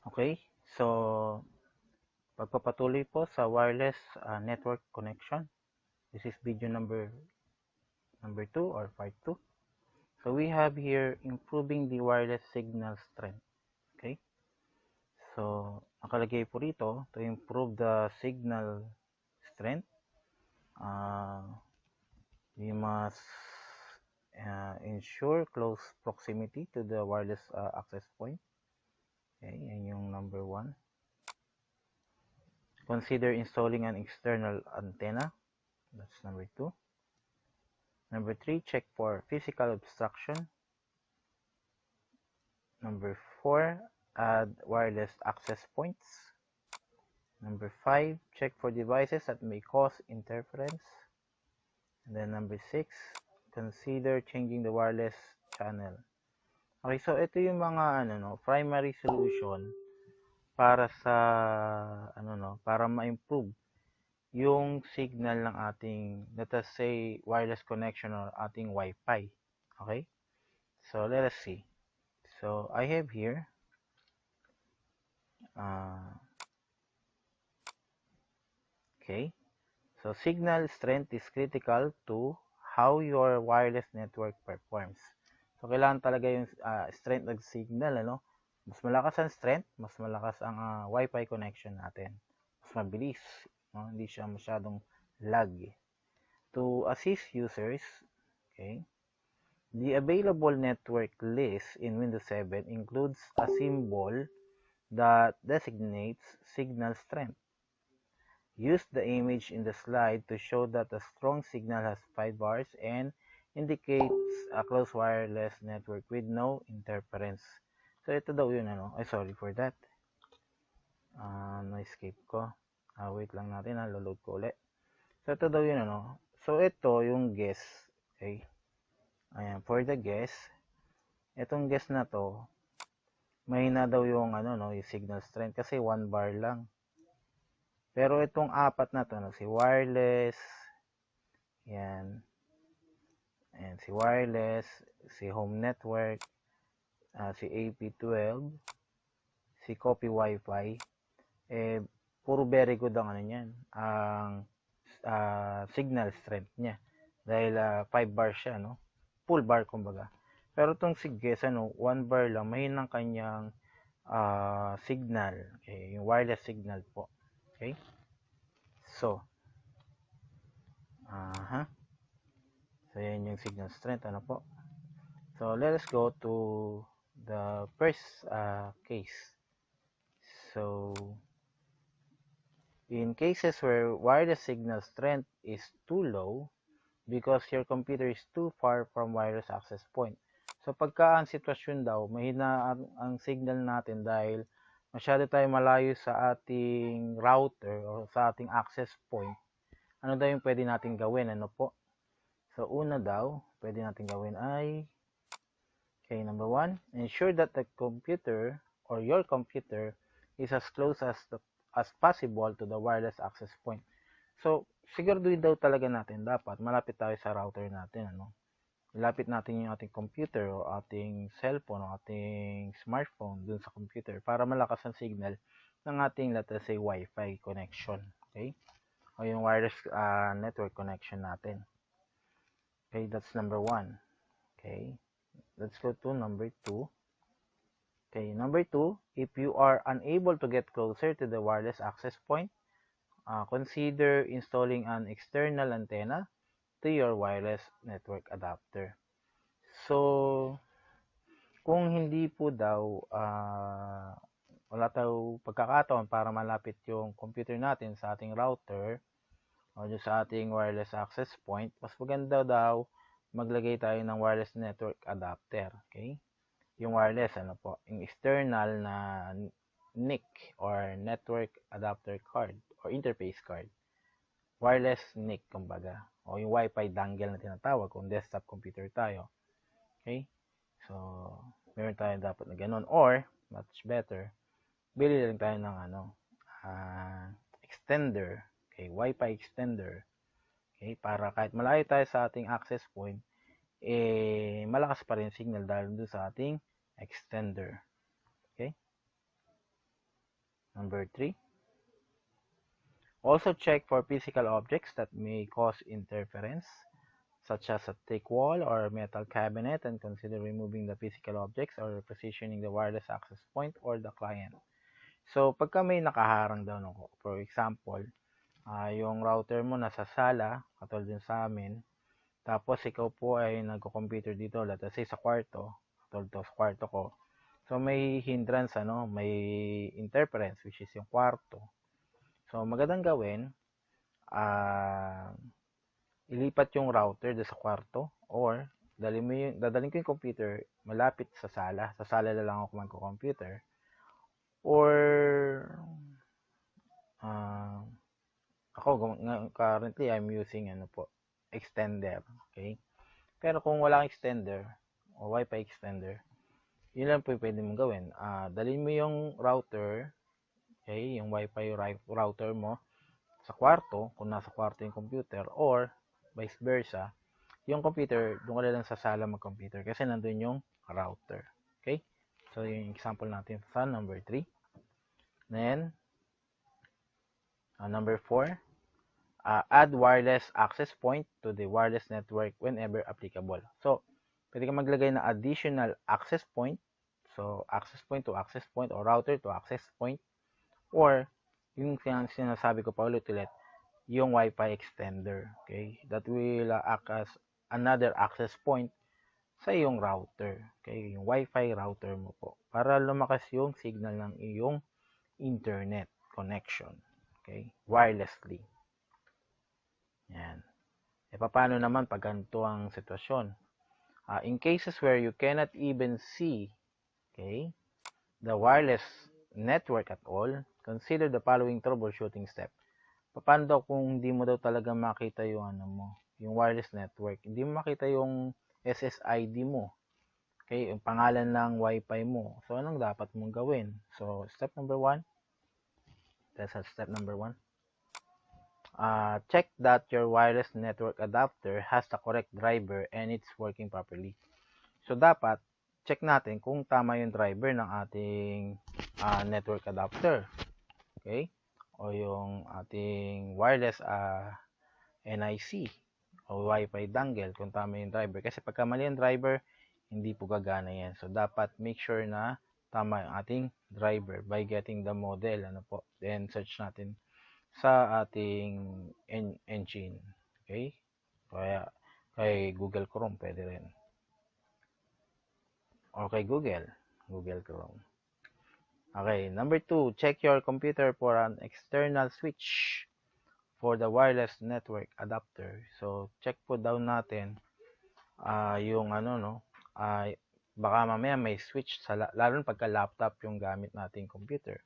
Okay, so pagpapatuloy po sa wireless network connection. This is video number 2 or part 2. So we have here improving the wireless signal strength. Okay, so nakalagay po rito to improve the signal strength. We must ensure close proximity to the wireless access point. Okay, yan yung number 1. Consider installing an external antenna. That's number 2. Number 3, check for physical obstruction. Number 4, add wireless access points. Number 5, check for devices that may cause interference. And then number 6, consider changing the wireless channel. Okay, so ito yung mga primary solution para sa para ma-improve yung signal ng ating, let us say, wireless connection or ating Wi-Fi. Okay? So let us see. So I have here okay. So signal strength is critical to how your wireless network performs. So kailangan talaga yung strength ng signal, Mas malakas ang strength, mas malakas ang Wi-Fi connection natin. Mas mabilis, Hindi siya masyadong lag. To assist users, okay, the available network list in Windows 7 includes a symbol that designates signal strength. Use the image in the slide to show that a strong signal has 5 bars and indicates a close wireless network with no interference. So, ito daw yun, sorry for that. Na-escape ko. Wait lang natin, load ko ulit. So, ito daw yun, So, ito yung guess. Okay. Ayan, for the guess, itong guess na to, mahina daw yung, yung signal strength kasi 1 bar lang. Pero itong 4 na to, si wireless, yan, and si wireless, si home network, si AP12, si copy Wi-Fi, puro very good ang ang signal strength niya. Dahil 5 bar siya, full bar kumbaga. Pero itong si guess, 1 bar lang, mahinang kanyang signal, okay, yung wireless signal po. Okay? So, so yan yung signal strength, po. So, let us go to the first case. So, in cases where wireless signal strength is too low because your computer is too far from wireless access point. So, pagka ang sitwasyon daw, mahina ang signal natin dahil masyado tayo malayo sa ating router o sa ating access point, ano daw yung pwede natin gawin, po? So, una daw, pwede natin gawin ay, okay, number 1, ensure that the computer or your computer is as close as possible to the wireless access point. So, siguraduhin daw talaga natin, dapat malapit tayo sa router natin, Ilapit natin yung ating computer o ating cellphone o ating smartphone dun sa computer para malakas ang signal ng ating, let's say, Wi-Fi connection. Okay? O yung wireless network connection natin. Okay, that's number 1. Okay, let's go to number 2. Okay, number 2, if you are unable to get closer to the wireless access point, consider installing an external antenna to your wireless network adapter. So, kung hindi po daw wala tayo pagkakataon para malapit yung computer natin sa ating router o sa ating wireless access point, mas maganda daw maglagay tayo ng wireless network adapter. Okay? Yung wireless, yung external na NIC or network adapter card or interface card. Wireless NIC, kumbaga. O yung Wi-Fi dongle na tinatawag kung desktop computer tayo. Okay? So, meron tayo dapat na ganun. Or, much better, bili lang tayo ng extender. Okay? Wi-Fi extender. Okay? Para kahit malayo tayo sa ating access point, malakas pa rin signal dahil doon sa ating extender. Okay? Number 3, also check for physical objects that may cause interference, such as a thick wall or metal cabinet, and consider removing the physical objects or repositioning the wireless access point or the client. So, pagka may nakaharang daw, for example, yung router mo nasa sala, katulad din sa amin, tapos ikaw po ay nagko-computer dito, let's say sa kwarto, katulad to sa kwarto ko. So, may hindrance, may interference, which is yung kwarto. So, magandang gawin, ilipat yung router sa kwarto, or dadalhin ko yung computer malapit sa sala. Sa sala na lang ako magko-computer. Or, ako, currently, I'm using, extender. Okay? Pero kung wala kang extender, o Wi-Fi extender, yun lang po yung pwede mong gawin. Dalhin mo yung router, okay, yung Wi-Fi router mo, sa kwarto, kung nasa kwarto yung computer, or vice versa, yung computer, doon ka lang sa sala mag-computer kasi nandun yung router. Okay? So, yung example natin sa number 3. Then, number 4, add wireless access point to the wireless network whenever applicable. So, pwede ka maglagay na additional access point. So, access point to access point or router to access point. Or, yung sinasabi ko pa ulit-ulit, yung Wi-Fi extender. Okay? That will act as another access point sa iyong router. Okay? Yung Wi-Fi router mo po. Para lumakas yung signal ng iyong internet connection. Okay? Wirelessly. Yan. E paano naman pag ganito ang sitwasyon? In cases where you cannot even see, okay, the wireless network at all, consider the following troubleshooting step. Paano daw kung hindi mo daw talaga makita yung yung wireless network? Hindi mo makita yung SSID mo. Okay, yung pangalan ng Wi-Fi mo. So, anong dapat mong gawin? So, step number 1. That's step number 1. Check that your wireless network adapter has the correct driver and it's working properly. So, dapat check natin kung tama yung driver ng ating network adapter. Okay? O yung ating wireless NIC o Wi-Fi dongle kung tama yung driver. Kasi pagka mali yung driver, hindi po gagana yan. So, dapat make sure na tama yung ating driver by getting the model. Then, search natin sa ating engine. Okay? Kaya, kay Google Chrome, pwede rin. Or kay Google Chrome. Okay, number 2, check your computer for an external switch for the wireless network adapter. So, check po daw natin yung baka mamaya may switch, lalo pagka laptop yung gamit nating computer.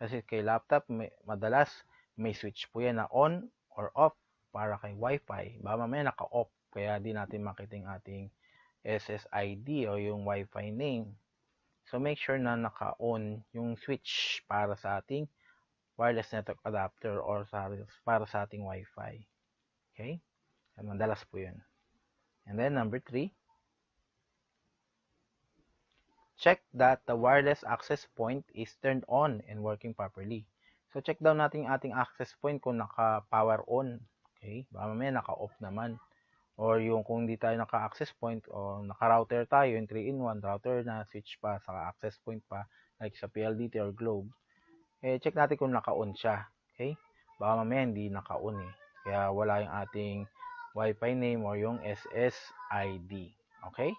Kasi kay laptop, madalas may switch po yan na on or off para kay Wi-Fi. Baka mamaya naka-off, kaya di natin makita yung ating SSID o yung Wi-Fi name. So, make sure na naka-on yung switch para sa ating wireless network adapter or para sa ating Wi-Fi. Okay? Madalas po yun. And then, number 3, check that the wireless access point is turned on and working properly. So, check daw natin yung ating access point kung naka-power on. Okay? Baka mamaya naka-off naman. Or yung kung hindi tayo naka-access point o naka-router tayo, yung 3-in-1 router na switch pa, saka access point pa, like sa PLDT or Globe, check natin kung naka-on siya. Okay? Baka mamaya hindi naka-on eh. Kaya wala yung ating Wi-Fi name or yung SSID. Okay?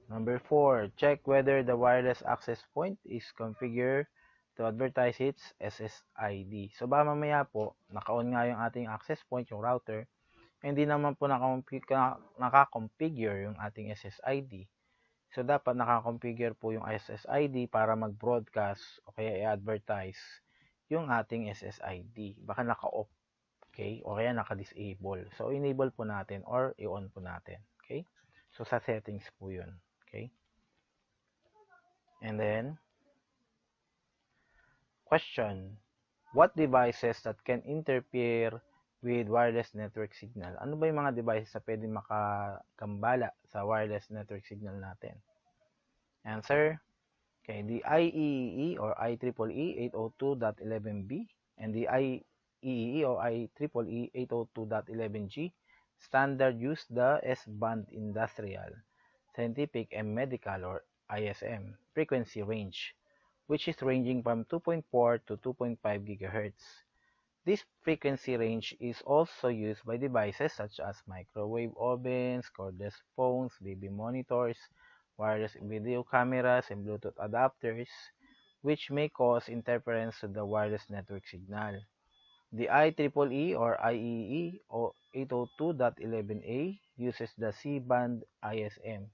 Number 4, check whether the wireless access point is configured to advertise its SSID. So, baka mamaya po, naka-on nga yung ating access point, yung router, hindi naman po naka-configure yung ating SSID. So, dapat naka-configure po yung SSID para mag-broadcast o kaya i-advertise yung ating SSID. Baka naka-off, okay? O kaya naka-disable. So, enable po natin or i-on po natin, okay? So, sa settings po yun. Okay? And then, question, what devices that can interfere with wireless network signal? Ano ba yung mga devices na pwede makagambala sa wireless network signal natin? Answer, Okay, the IEEE or IEEE 802.11b and the IEEE or IEEE 802.11g standard use the S-band industrial, scientific, and medical or ISM frequency range, which is ranging from 2.4 to 2.5 GHz. This frequency range is also used by devices such as microwave ovens, cordless phones, baby monitors, wireless video cameras, and Bluetooth adapters, which may cause interference to the wireless network signal. The IEEE or IEEE 802.11a uses the C-band ISM,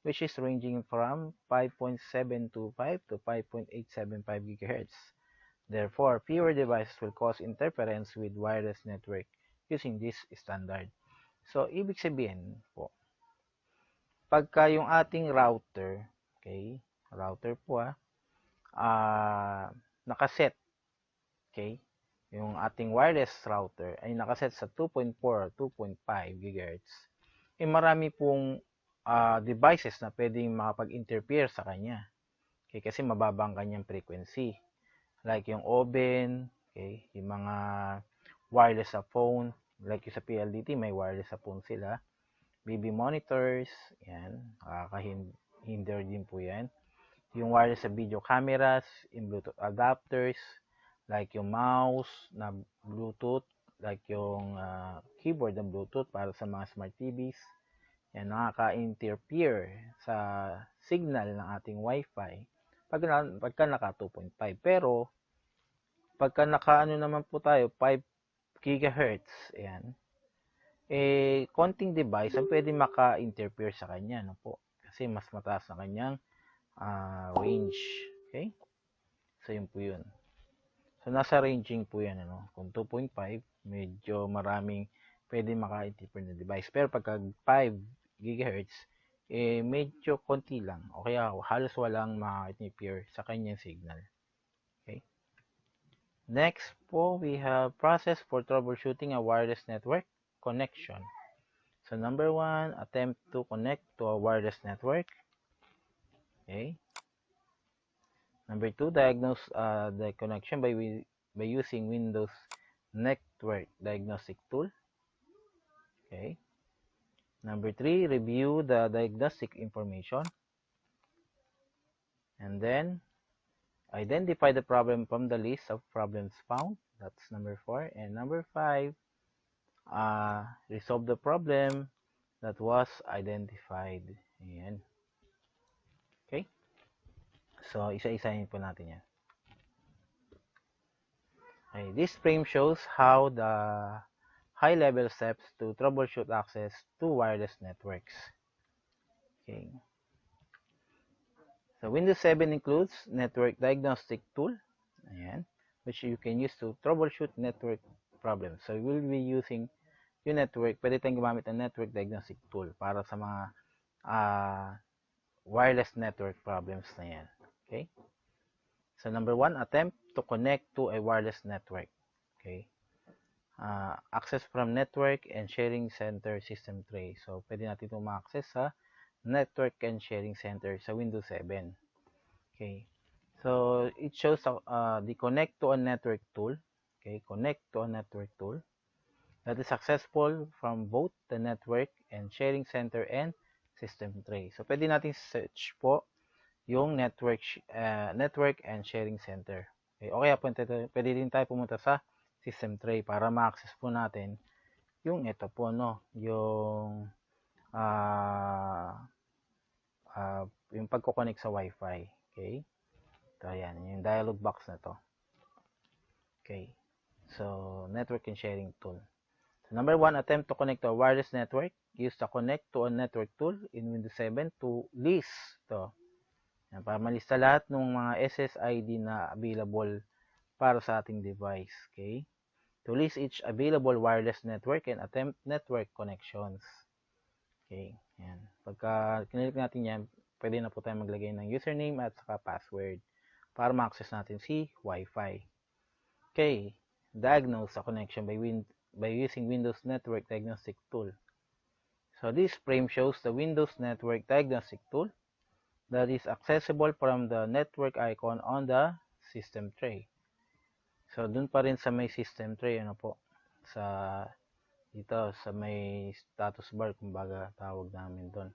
which is ranging from 5.725 to 5.875 GHz. Therefore, fewer devices will cause interference with wireless network using this standard. So, ibig sabihin po, pagka yung ating router, okay, router po nakaset, okay, yung ating wireless router ay nakaset sa 2.4 2.5 GHz, marami pong devices na pwedeng makapag-interfere sa kanya. Okay, kasi mababa ang kanyang frequency. Like yung oven, okay, yung mga wireless sa phone, like yung sa PLDT, may wireless sa phone sila. Baby monitors, yan, nakakahinder din po yan. Yung wireless sa video cameras, yung Bluetooth adapters, like yung mouse na Bluetooth, like yung keyboard na Bluetooth para sa mga smart TVs. Yan, nakaka-interfere sa signal ng ating Wi-Fi pagka naka 2.5. Pero, pagka naka naman po tayo, 5 GHz, ayan, konting device ang pwede maka-interfere sa kanya, no po? Kasi mas mataas na kanyang range. Okay? So, yun po yun. So, nasa ranging po yan, ano? Kung 2.5, medyo maraming pwede maka-interfere na device. Pero pagka 5 GHz, medyo konti lang. O kaya halos walang maka-interfere sa kanyang signal. Okay? Next po, we have process for troubleshooting a wireless network connection. So, number 1, attempt to connect to a wireless network. Okay. Number 2, diagnose the connection by using Windows Network Diagnostic Tool. Okay. Number 3, review the diagnostic information. And then, identify the problem from the list of problems found. That's number 4. And number 5, resolve the problem that was identified. Ayan. Okay? So, isa-isahin po natin yan. Okay, this frame shows how the high-level steps to troubleshoot access to wireless networks. Okay. So, Windows 7 includes Network Diagnostic Tool, ayan, which you can use to troubleshoot network problems. So, we will be using yung network, pwede tayong gumamit ng Network Diagnostic Tool para sa mga wireless network problems na yan. Okay? So, number 1, attempt to connect to a wireless network. Okay? Access from network and sharing center system tray. So, pwede natin itong ma-access sa network and sharing center sa Windows 7. Okay. So, it shows the connect to a network tool. Okay, connect to a network tool that is successful from both the network and sharing center and system tray. So, pwede natin search po yung network and sharing center. Okay, o kaya pwede din tayo pumunta sa system tray para ma-access po natin yung ito po, no, yung yung pagko-connect sa Wi-Fi. Okay? So, ayan, yung dialog box na to. Okay. So, network and sharing tool. So, number 1, attempt to connect to a wireless network. Use the connect to a network tool in Windows 7 to list to. Yan, para malista lahat ng mga SSID na available para sa ating device. Okay? To list each available wireless network and attempt network connections. Okay? Yan. Pagka kinilik natin yan, pwede na po tayo maglagay ng username at saka password para ma-access natin si Wi-Fi. Okay. Diagnose a connection by using Windows Network Diagnostic Tool. So, this frame shows the Windows Network Diagnostic Tool that is accessible from the network icon on the system tray. So, dun pa rin sa may system tray, ano po, sa dito sa may status bar, kumbaga tawag namin doon.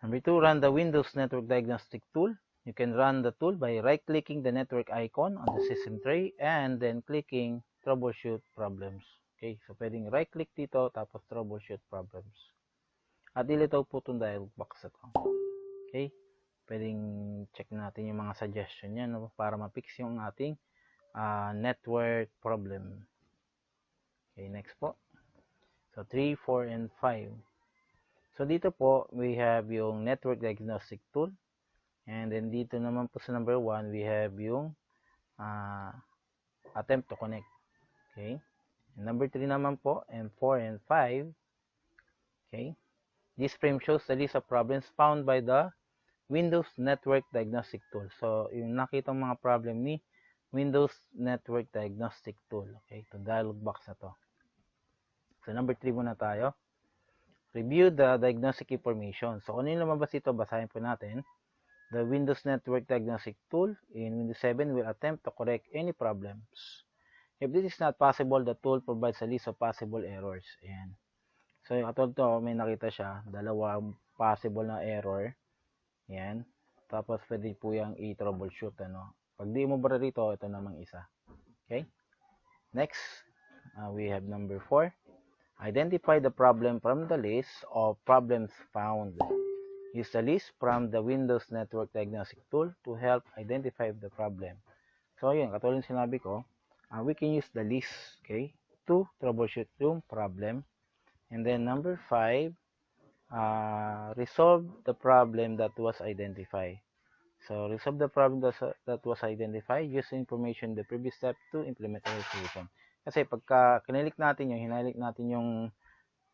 Number 2, run the Windows Network Diagnostic tool. You can run the tool by right-clicking the network icon on the system tray and then clicking troubleshoot problems. Okay, so pwedeng right-click dito tapos troubleshoot problems. At ilitaw po itong dialog box na to. Okay, pwedeng check natin yung mga suggestion niya, no, para ma-fix yung ating network problem. Okay, next po. So 3, 4, and 5. So dito po, we have yung network diagnostic tool. And then dito naman po sa number 1, we have yung attempt to connect. Okay. And number 3 naman po, and 4 and 5. Okay. This frame shows the list of problems found by the Windows Network Diagnostic Tool. So, yung nakita mga problem ni Windows Network Diagnostic Tool. Okay. Ito, dialog box na to. So, number 3 muna tayo. Review the diagnostic information. So, kung yung lumabas ito, basahin po natin. The Windows Network Diagnostic Tool in Windows 7 will attempt to correct any problems. If this is not possible, the tool provides a list of possible errors. Ayan. So, yung katulad to, may nakita siya, dalawang possible na error. Ayan. Tapos, pwede po yung i-troubleshoot. Ano? Pag di mo bara rito, ito namang isa. Okay? Next, we have number 4. Identify the problem from the list of problems found. Use the list from the Windows Network Diagnostic Tool to help identify the problem. So, yun, katulad yung sinabi ko, we can use the list, okay, to troubleshoot yung problem. And then, number 5, resolve the problem that was identified. So, resolve the problem that was identified. Use information in the previous step to implement a solution. Kasi pagka kinilik natin yung, hinalik natin yung,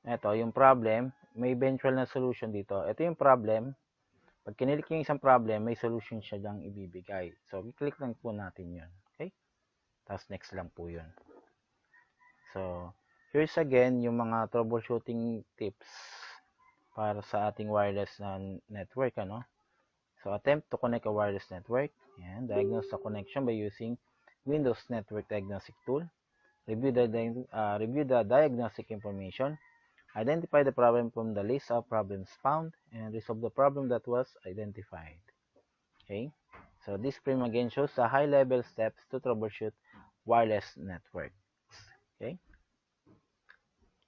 yung problem, may eventual na solution dito. Ito yung problem. Pag kinilik yung isang problem, may solution siya dang ibibigay. So, i-click lang po natin yun. Okay? Tapos, next lang po yun. So, here's again yung mga troubleshooting tips para sa ating wireless na network. Ano? So, attempt to connect a wireless network. Yan. Diagnose the connection by using Windows Network Diagnostic Tool. Review the diagnostic information. Identify the problem from the list of problems found and resolve the problem that was identified. Okay, so this frame again shows the high-level steps to troubleshoot wireless networks. Okay,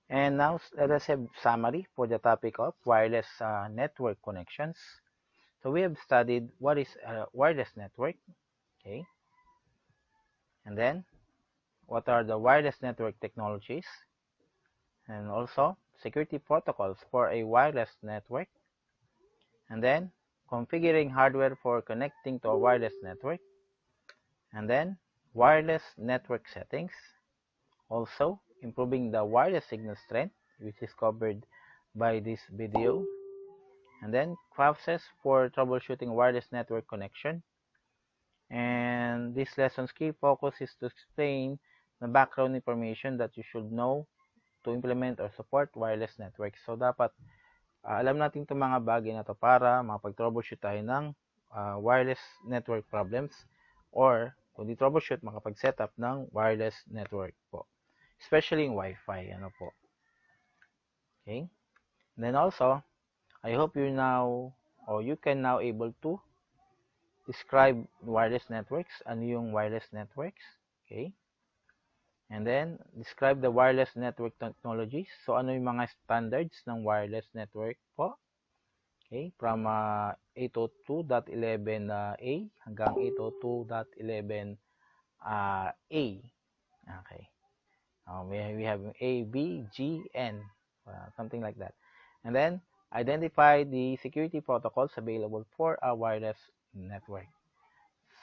and now let us have summary for the topic of wireless network connections. So we have studied what is a wireless network. Okay, and then what are the wireless network technologies, and also security protocols for a wireless network, and then configuring hardware for connecting to a wireless network, and then wireless network settings, also improving the wireless signal strength, which is covered by this video, and then process for troubleshooting wireless network connection. And this lesson's key focus is to explain the background information that you should know to implement or support wireless networks. So, dapat alam natin itong mga bagay na to para makapag-troubleshoot tayo ng wireless network problems, or kung di troubleshoot, makapag-setup ng wireless network po. Especially yung Wi-Fi. Ano po. Okay? And then also, I hope you now, or you can now able to describe wireless networks. Ano yung wireless networks? Okay? And then, describe the wireless network technologies. So, ano yung mga standards ng wireless network po? Okay, from 802.11a hanggang 802.11a. Okay. We have A, B, G, N. Something like that. And then, identify the security protocols available for a wireless network.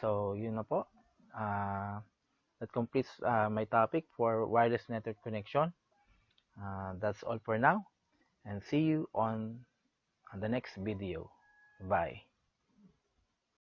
So, yun na po. That completes my topic for wireless network connection. That's all for now, and see you on the next video. Bye.